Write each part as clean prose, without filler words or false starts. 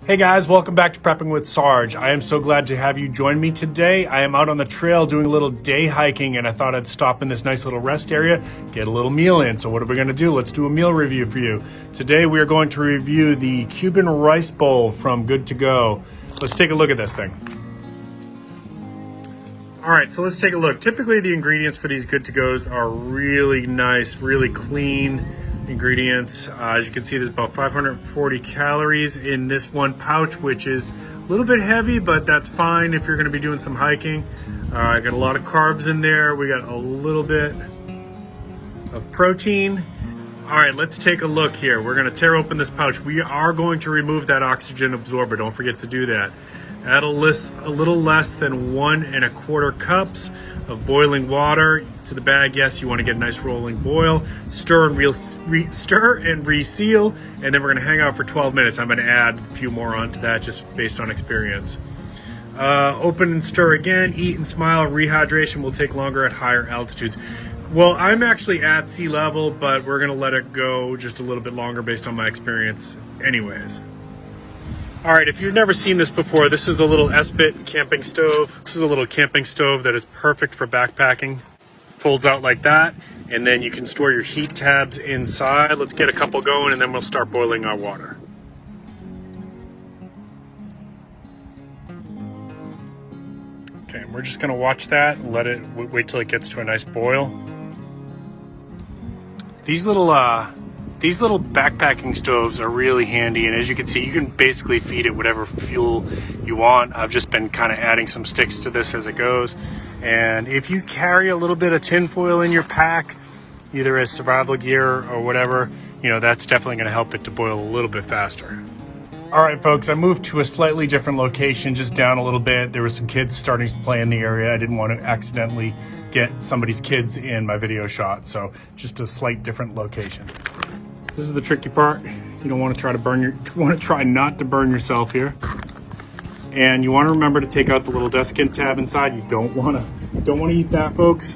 Hey guys, welcome back to Prepping with Sarge. I am so glad to have you join me today. I am out on the trail doing a little day hiking and I thought I'd stop in this nice little rest area, get a little meal in. So what are we gonna do? Let's do a meal review for you. Today we are going to review the Cuban rice bowl from Good to Go. Let's take a look at this thing. All right, so let's take a look. Typically the ingredients for these Good to Go's are really nice, really clean ingredients. As you can see, there's about 540 calories in this one pouch, which is a little bit heavy, but that's fine if you're going to be doing some hiking. I got a lot of carbs in there. We got a little bit of protein. All right, let's take a look here. We're going to tear open this pouch. We are going to remove that oxygen absorber. Don't forget to do that. Add a little less than 1 1/4 cups of boiling water to the bag. Yes, you want to get a nice rolling boil. Stir and reseal, and then we're going to hang out for 12 minutes. I'm going to add a few more onto that just based on experience. Open and stir again. Eat and smile. Rehydration will take longer at higher altitudes. Well, I'm actually at sea level, but we're going to let it go just a little bit longer based on my experience anyways. All right, if you've never seen this before, this is a little S-bit camping stove. This is a little camping stove that is perfect for backpacking. Folds out like that, and then you can store your heat tabs inside. Let's get a couple going, and then we'll start boiling our water. Okay, we're just gonna watch that and let it wait till it gets to a nice boil. These little backpacking stoves are really handy, and as you can see, you can basically feed it whatever fuel you want. I've just been kind of adding some sticks to this as it goes. And if you carry a little bit of tin foil in your pack, either as survival gear or whatever, you know, that's definitely going to help it to boil a little bit faster. All right, folks, I moved to a slightly different location, just down a little bit. There were some kids starting to play in the area. I didn't want to accidentally get somebody's kids in my video shot, so just a slight different location. This is the tricky part. You don't want to try not to burn yourself here. And you want to remember to take out the little desiccant tab inside. You don't want to eat that, folks.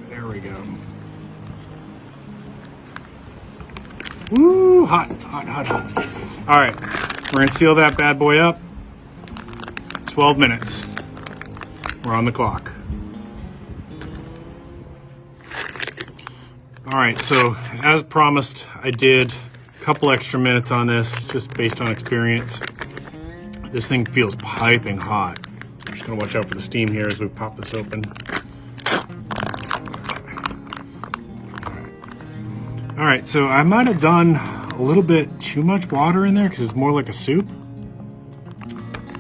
There we go. Woo, hot. All right, we're gonna seal that bad boy up. 12 minutes. We're on the clock. All right, so as promised, I did a couple extra minutes on this just based on experience. This thing feels piping hot. I'm just gonna watch out for the steam here as we pop this open. All right, so I might have done a little bit too much water in there because it's more like a soup.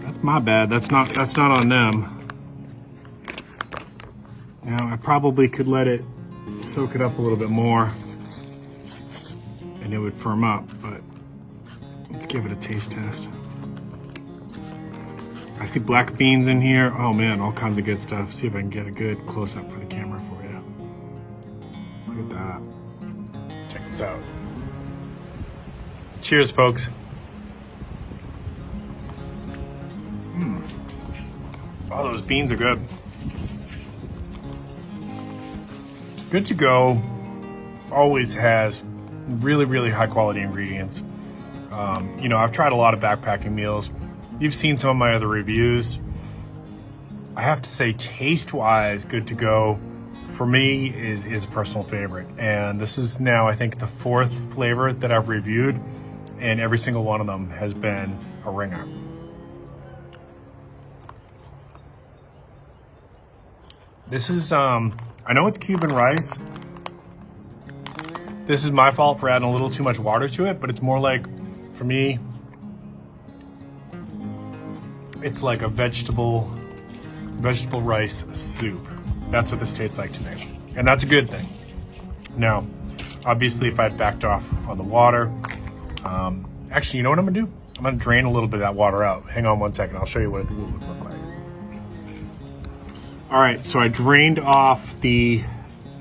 That's my bad. That's not on them. Now I probably could let it soak it up a little bit more and it would firm up, but let's give it a taste test. I see black beans in here. Oh man, all kinds of good stuff. See if I can get a good close-up for the camera for you. Look at that. Check this out. Cheers, folks. Oh, those beans are good. Good to Go always has really, really high quality ingredients. You know, I've tried a lot of backpacking meals. You've seen some of my other reviews. I have to say, taste-wise, Good to Go for me is a personal favorite. And this is now, I think, the 4th flavor that I've reviewed, and every single one of them has been a ringer. This is, I know it's Cuban rice. This is my fault for adding a little too much water to it, but it's more like, for me, it's like a vegetable rice soup. That's what this tastes like to me. And that's a good thing. Now, obviously if I'd backed off on the water, actually, you know what I'm gonna do? I'm gonna drain a little bit of that water out. Hang on one second, I'll show you what it would look like. All right, so I drained off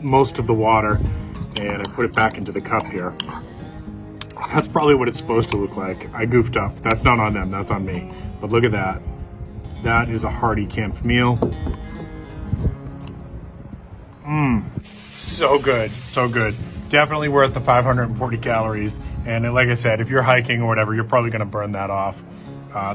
most of the water and I put it back into the cup here. That's probably what it's supposed to look like. I goofed up. That's not on them, that's on me. But look at that. That is a hearty camp meal. So good, so good. definitely worth the 540 calories. And like I said, if you're hiking or whatever, you're probably going to burn that off.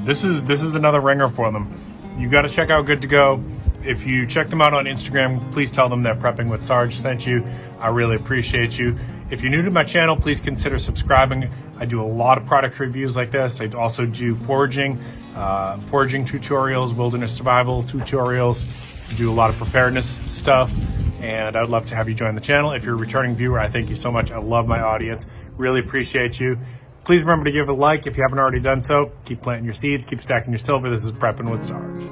This is another ringer for them. You got to check out Good to Go. If you check them out on Instagram, please tell them that Prepping with Sarge sent you. I really appreciate you. If you're new to my channel, please consider subscribing. I do a lot of product reviews like this. I also do foraging tutorials, wilderness survival tutorials. I do a lot of preparedness stuff, and I'd love to have you join the channel. If you're a returning viewer, I thank you so much. I love my audience. Really appreciate you. Please remember to give a like if you haven't already done so. Keep planting your seeds, keep stacking your silver. This is Prepping with Sarge.